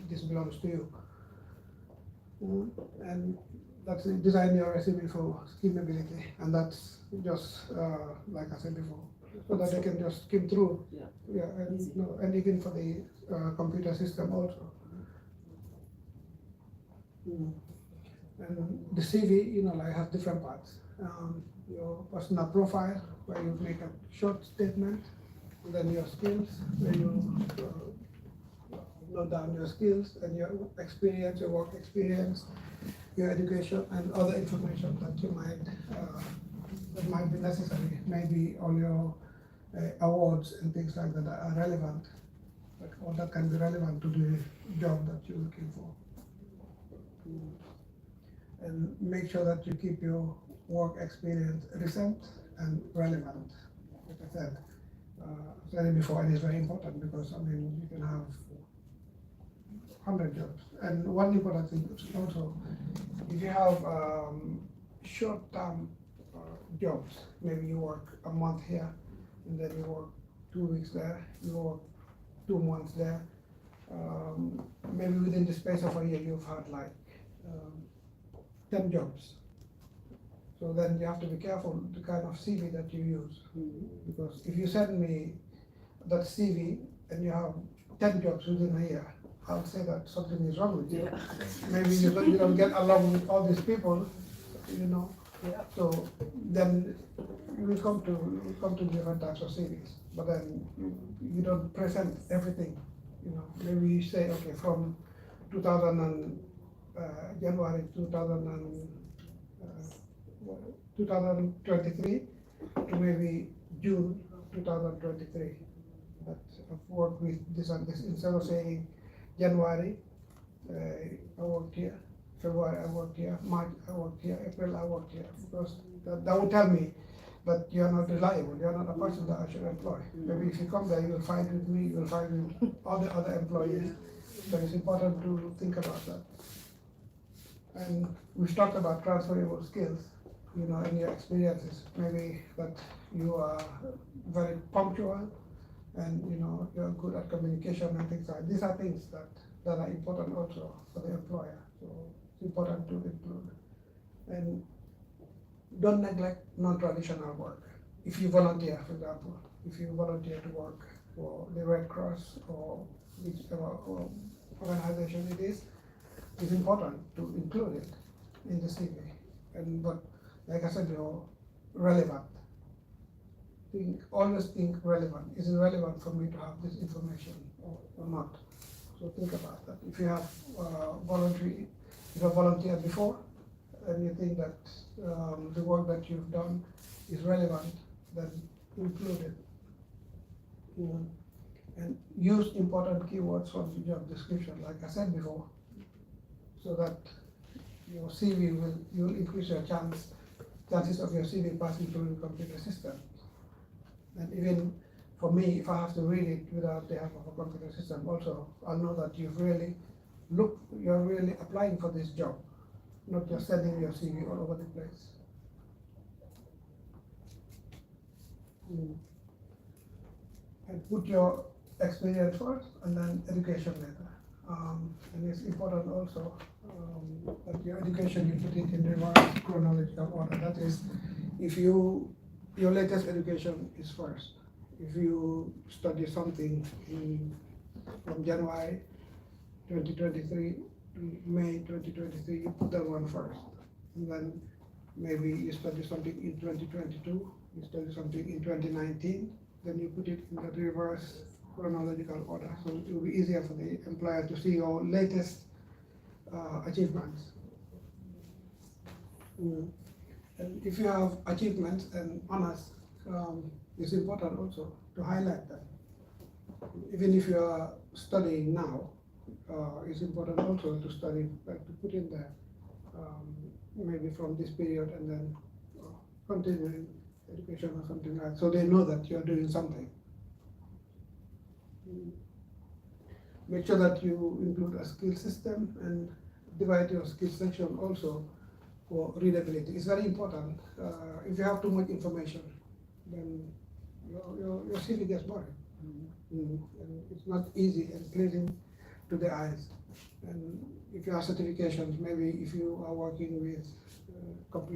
this belongs to you. And that's design your resume for skimmability, and that's just like I said before, so that they can just skim through. Yeah, and and even for the computer system also. And the CV, like has different parts. Your personal profile, where you make a short statement, and then your skills, where you note down your skills and your experience, your work experience, your education, and other information that you might that might be necessary. Maybe all your awards and things like that are relevant, or that can be relevant to the job that you're looking for. And make sure that you keep your work experience recent and relevant. Like I said, before, it is very important because you can have 100 jobs. And one important thing is also, if you have short-term jobs, maybe you work a month here, and then you work 2 weeks there, you work 2 months there. Maybe within the space of a year, you've had like 10 jobs. So then you have to be careful the kind of CV that you use. Because if you send me that CV and you have 10 jobs within a year, I'll say that something is wrong with you. Maybe you don't get along with all these people, So then you will come to different types of CVs, but then you don't present everything. Maybe you say, okay, from January 2023 to maybe June 2023. That I've worked with this and this. Instead of saying January, I worked here, February I worked here, March I worked here, April I worked here, because that would tell me that you're not reliable, you're not a person that I should employ. Maybe if you come there, you will find with me, you will find with all the other employees. So it's important to think about that. And we've talked about transferable skills, in your experiences. Maybe that you are very punctual and you're good at communication and things like that. These are things that are important also for the employer. So it's important to include. And don't neglect non-traditional work. If you volunteer, for example, if you volunteer to work for the Red Cross or whichever organization it is, it's important to include it in the CV. But like I said, relevant. Always think relevant. Is it relevant for me to have this information or not? So think about that. If you have volunteered before, and you think that the work that you've done is relevant, then include it. And use important keywords from the job description, like I said before, so that your CV you'll increase your chances of your CV passing through the computer system. And even for me, if I have to read it without the help of a computer system, also I'll know that you're really applying for this job, not just sending your CV all over the place. And put your experience first, and then education later. And it's important also that your education, you put it in reverse chronological order. That is, if your latest education is first. If you study something from January 2023 to May 2023, you put that one first. And then maybe you study something in 2022, you study something in 2019, then you put it in the reverse chronological order. So it will be easier for the employer to see your latest achievements. And if you have achievements and honors, it's important also to highlight them. Even if you are studying now, it's important also to study, to put in there, maybe from this period and then continuing education or something like that, so they know that you're doing something. Make sure that you include a skill system and divide your skill section also for readability. It's very important. If you have too much information, then your CV gets boring. And it's not easy and pleasing to the eyes. if you have certifications, maybe if you are working with computer